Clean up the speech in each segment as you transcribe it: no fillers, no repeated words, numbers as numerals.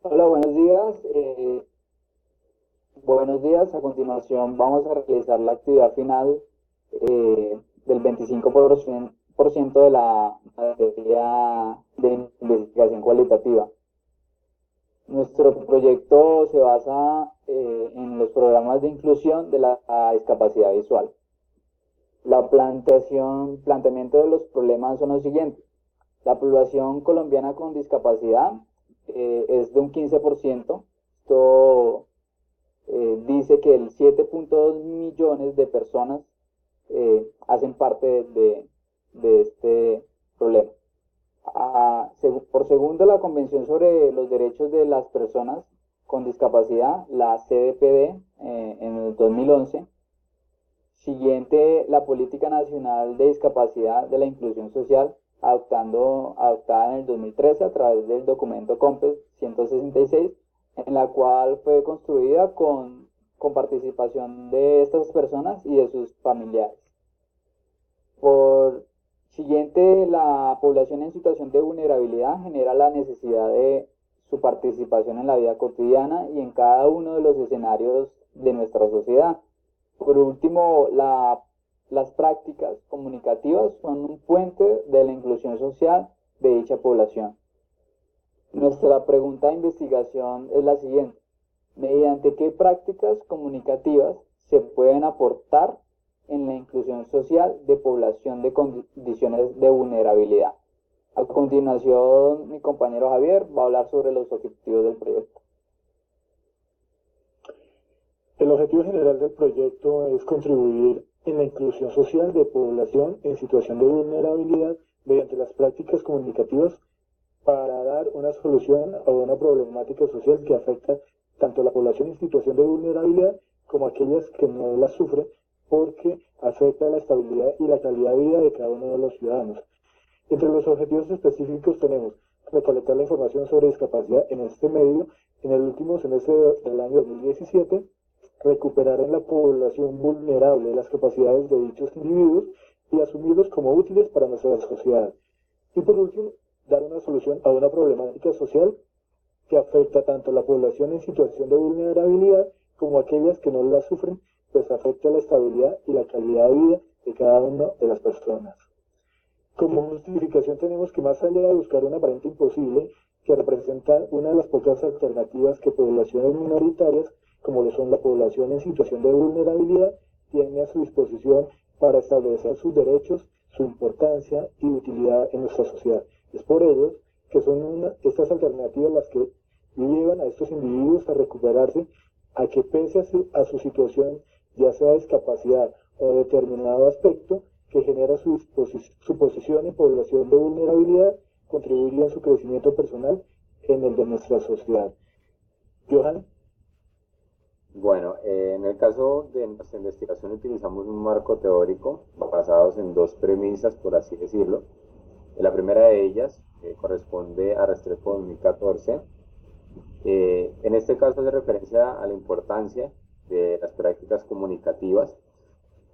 Hola, buenos días. Buenos días. A continuación vamos a realizar la actividad final del 25% de la materia de investigación cualitativa. Nuestro proyecto se basa en los programas de inclusión de la discapacidad visual. Planteamiento de los problemas son los siguientes. La población colombiana con discapacidad es de un 15%. Esto dice que el 7.2 millones de personas hacen parte de este problema. Por segundo, la Convención sobre los Derechos de las Personas con Discapacidad, la CDPD, en el 2011. Siguiente, la Política Nacional de Discapacidad de la Inclusión Social, adoptada en el 2013 a través del documento COMPES 166, en la cual fue construida con participación de estas personas y de sus familiares. Por siguiente, la población en situación de vulnerabilidad genera la necesidad de su participación en la vida cotidiana y en cada uno de los escenarios de nuestra sociedad. Por último, las prácticas comunicativas son un puente de la inclusión social de dicha población. Nuestra pregunta de investigación es la siguiente: ¿mediante qué prácticas comunicativas se pueden aportar en la inclusión social de población de condiciones de vulnerabilidad? A continuación, mi compañero Javier va a hablar sobre los objetivos del proyecto. El objetivo general del proyecto es contribuir en la inclusión social de población en situación de vulnerabilidad mediante las prácticas comunicativas para dar una solución a una problemática social que afecta tanto a la población en situación de vulnerabilidad como a aquellas que no la sufren, porque afecta la estabilidad y la calidad de vida de cada uno de los ciudadanos. Entre los objetivos específicos tenemos recolectar la información sobre discapacidad en este medio en el último semestre del año 2017, recuperar en la población vulnerable las capacidades de dichos individuos y asumirlos como útiles para nuestra sociedad. Y por último, dar una solución a una problemática social que afecta tanto a la población en situación de vulnerabilidad como a aquellas que no la sufren, pues afecta la estabilidad y la calidad de vida de cada una de las personas. Como justificación tenemos que más allá de buscar un aparente imposible, que representa una de las pocas alternativas que poblaciones minoritarias, como lo son la población en situación de vulnerabilidad, tiene a su disposición para establecer sus derechos, su importancia y utilidad en nuestra sociedad. Es por ello que son estas alternativas las que llevan a estos individuos a recuperarse, a que pese a su situación, ya sea discapacidad o determinado aspecto, que genera su posición en población de vulnerabilidad, contribuye a su crecimiento personal en el de nuestra sociedad. Johan. Bueno, en el caso de nuestra investigación utilizamos un marco teórico basados en dos premisas, por así decirlo. La primera de ellas corresponde a Restrepo 2014. En este caso hace referencia a la importancia de las prácticas comunicativas,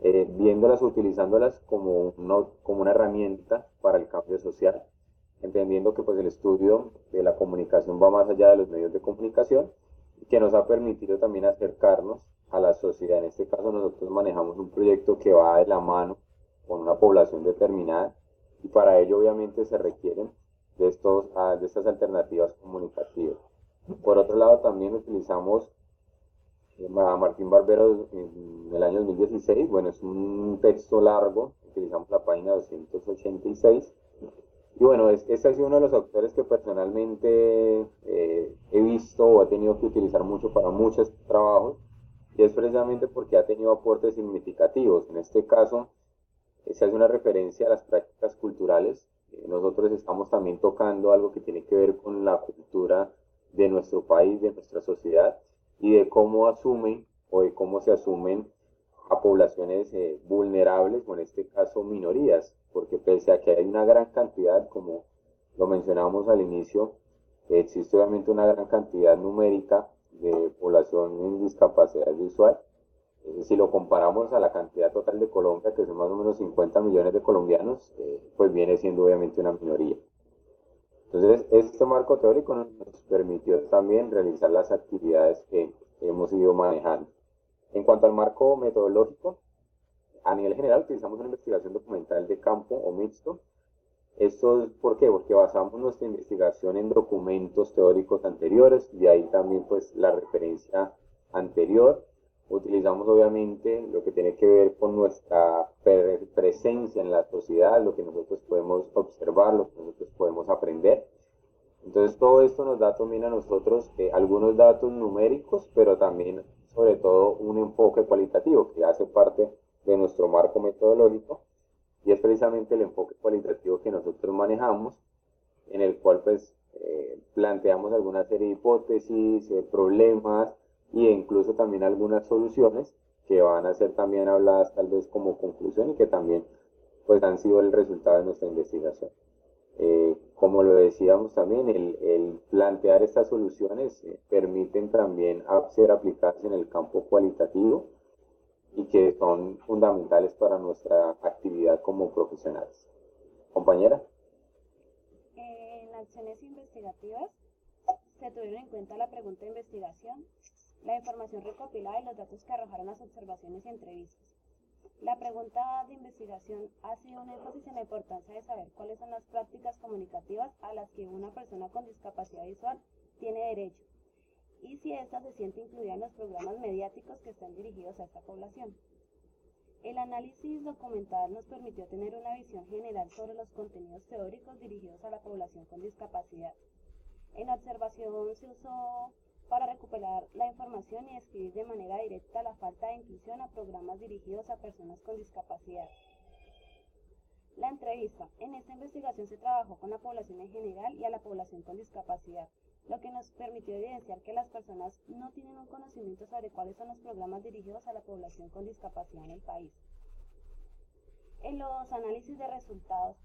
viéndolas, utilizándolas como una herramienta para el cambio social, entendiendo que pues el estudio de la comunicación va más allá de los medios de comunicación, que nos ha permitido también acercarnos a la sociedad. En este caso nosotros manejamos un proyecto que va de la mano con una población determinada y para ello obviamente se requieren de estas alternativas comunicativas. Por otro lado también utilizamos a Martín Barbero en el año 2016. Bueno, es un texto largo, utilizamos la página 286. Y bueno, este ha sido uno de los autores que personalmente he visto o he tenido que utilizar mucho para muchos trabajos, y es precisamente porque ha tenido aportes significativos. En este caso, se hace una referencia a las prácticas culturales. Nosotros estamos también tocando algo que tiene que ver con la cultura de nuestro país, de nuestra sociedad, y de cómo asumen o de cómo se asumen a poblaciones vulnerables, o en este caso minorías, porque pese a que hay una gran cantidad, como lo mencionamos al inicio, existe obviamente una gran cantidad numérica de población en discapacidad visual. Si lo comparamos a la cantidad total de Colombia, que son más o menos 50 millones de colombianos, pues viene siendo obviamente una minoría. Entonces, este marco teórico nos permitió también realizar las actividades que hemos ido manejando. En cuanto al marco metodológico, a nivel general utilizamos una investigación documental de campo o mixto. ¿Esto es por qué? Porque basamos nuestra investigación en documentos teóricos anteriores, de ahí también pues la referencia anterior. Utilizamos obviamente lo que tiene que ver con nuestra presencia en la sociedad, lo que nosotros podemos observar, lo que nosotros podemos aprender. Entonces todo esto nos da también a nosotros algunos datos numéricos, pero también sobre todo un enfoque cualitativo que hace parte de nuestro marco metodológico, y es precisamente el enfoque cualitativo que nosotros manejamos, en el cual pues planteamos alguna serie de hipótesis, problemas e incluso también algunas soluciones que van a ser también habladas tal vez como conclusión y que también pues han sido el resultado de nuestra investigación. Como lo decíamos también, el plantear estas soluciones permiten también ser aplicadas en el campo cualitativo y que son fundamentales para nuestra actividad como profesionales. Compañera. En acciones investigativas se tuvieron en cuenta la pregunta de investigación, la información recopilada y los datos que arrojaron las observaciones y entrevistas. La pregunta de investigación ha sido un énfasis en la importancia de saber cuáles son las prácticas comunicativas a las que una persona con discapacidad visual tiene derecho y si ésta se siente incluida en los programas mediáticos que están dirigidos a esta población. El análisis documental nos permitió tener una visión general sobre los contenidos teóricos dirigidos a la población con discapacidad. En observación se usó para recuperar la información y describir de manera directa la falta de inclusión a programas dirigidos a personas con discapacidad. La entrevista. En esta investigación se trabajó con la población en general y a la población con discapacidad, lo que nos permitió evidenciar que las personas no tienen un conocimiento sobre cuáles son los programas dirigidos a la población con discapacidad en el país. En los análisis de resultados,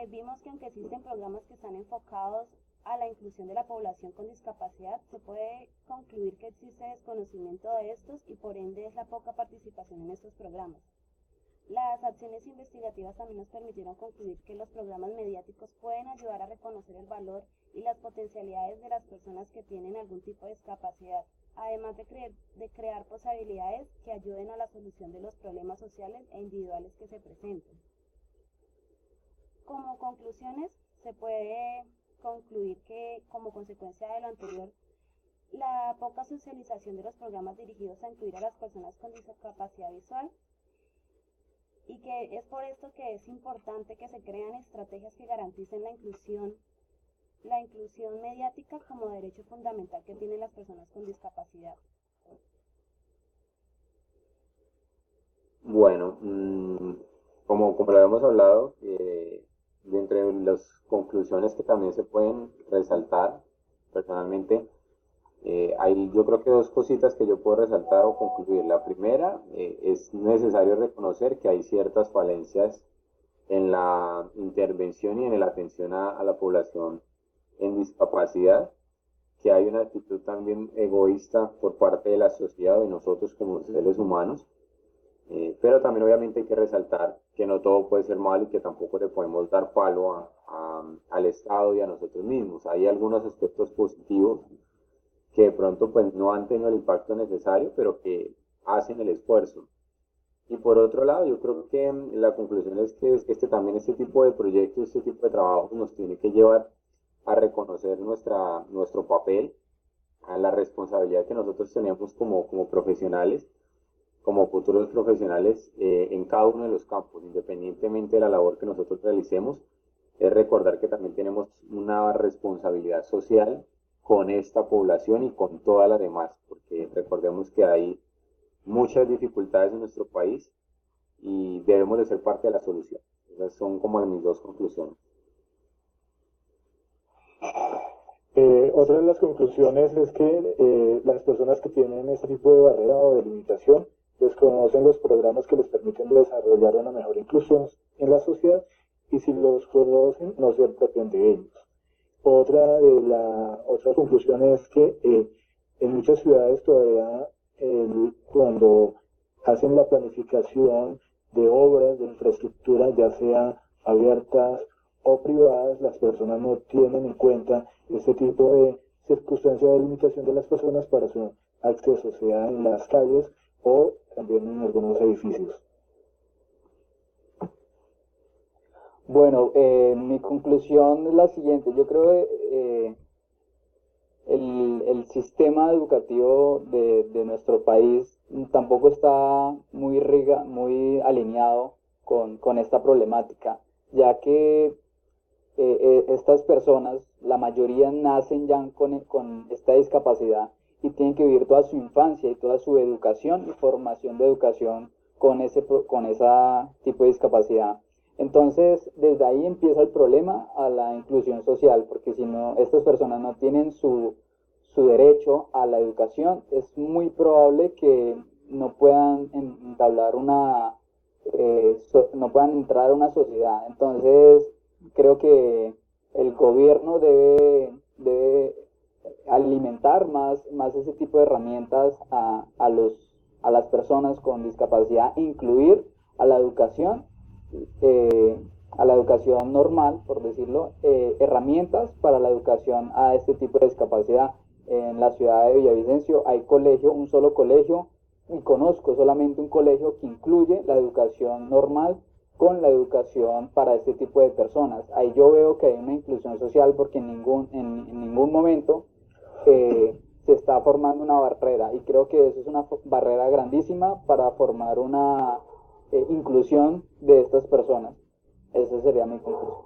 vimos que aunque existen programas que están enfocados a la inclusión de la población con discapacidad, se puede concluir que existe desconocimiento de estos y por ende es la poca participación en estos programas. Las acciones investigativas también nos permitieron concluir que los programas mediáticos pueden ayudar a reconocer el valor y las potencialidades de las personas que tienen algún tipo de discapacidad, además de crear posibilidades que ayuden a la solución de los problemas sociales e individuales que se presenten. Como conclusiones, se puede concluir que, como consecuencia de lo anterior, la poca socialización de los programas dirigidos a incluir a las personas con discapacidad visual, y que es por esto que es importante que se crean estrategias que garanticen la inclusión mediática como derecho fundamental que tienen las personas con discapacidad. Bueno, como lo habíamos hablado, de entre las conclusiones que también se pueden resaltar, personalmente, hay yo creo que dos cositas que yo puedo resaltar o concluir. La primera, es necesario reconocer que hay ciertas falencias en la intervención y en la atención a la población en discapacidad, que hay una actitud también egoísta por parte de la sociedad, de nosotros como seres humanos, pero también obviamente hay que resaltar que no todo puede ser malo y que tampoco le podemos dar palo al Estado y a nosotros mismos. Hay algunos aspectos positivos que de pronto pues no han tenido el impacto necesario, pero que hacen el esfuerzo. Y por otro lado, yo creo que la conclusión es que también este tipo de proyectos, este tipo de trabajos nos tiene que llevar a reconocer nuestro papel, a la responsabilidad que nosotros tenemos como profesionales, como futuros profesionales en cada uno de los campos, independientemente de la labor que nosotros realicemos. Es recordar que también tenemos una responsabilidad social con esta población y con todas las demás, porque recordemos que hay muchas dificultades en nuestro país y debemos de ser parte de la solución. Esas son como mis dos conclusiones. Otra de las conclusiones es que las personas que tienen este tipo de barrera o de limitación desconocen los programas que les permiten desarrollar una mejor inclusión en la sociedad y si los conocen no se apropian de ellos. Otra conclusión es que en muchas ciudades todavía cuando hacen la planificación de obras de infraestructura, ya sea abiertas o privadas, las personas no tienen en cuenta este tipo de circunstancias de limitación de las personas para su acceso, sea en las calles o también en algunos edificios. Bueno, mi conclusión es la siguiente. Yo creo que el sistema educativo de nuestro país tampoco está muy alineado con esta problemática, ya que estas personas, la mayoría nacen ya con esta discapacidad y tienen que vivir toda su infancia y toda su educación y formación de educación con esa tipo de discapacidad. Entonces, desde ahí empieza el problema a la inclusión social, porque si no, estas personas no tienen su derecho a la educación, es muy probable que no puedan entablar no puedan entrar a una sociedad. Entonces, creo que el gobierno debe alimentar más ese tipo de herramientas a las personas con discapacidad, incluir a la educación, eh, a la educación normal, por decirlo, herramientas para la educación a este tipo de discapacidad. En la ciudad de Villavicencio hay un solo colegio, y conozco solamente un colegio que incluye la educación normal con la educación para este tipo de personas. Ahí yo veo que hay una inclusión social porque en ningún momento se está formando una barrera, y creo que eso es una barrera grandísima para formar una inclusión de estas personas. Esa sería mi conclusión.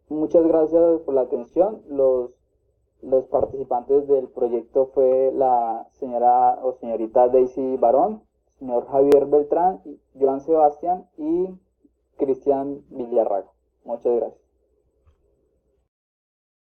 Muchas gracias por la atención. Los participantes del proyecto fue la señora o señorita Daisy Barón, señor Javier Beltrán, Joan Sebastián y Cristian Villarraga. Muchas gracias.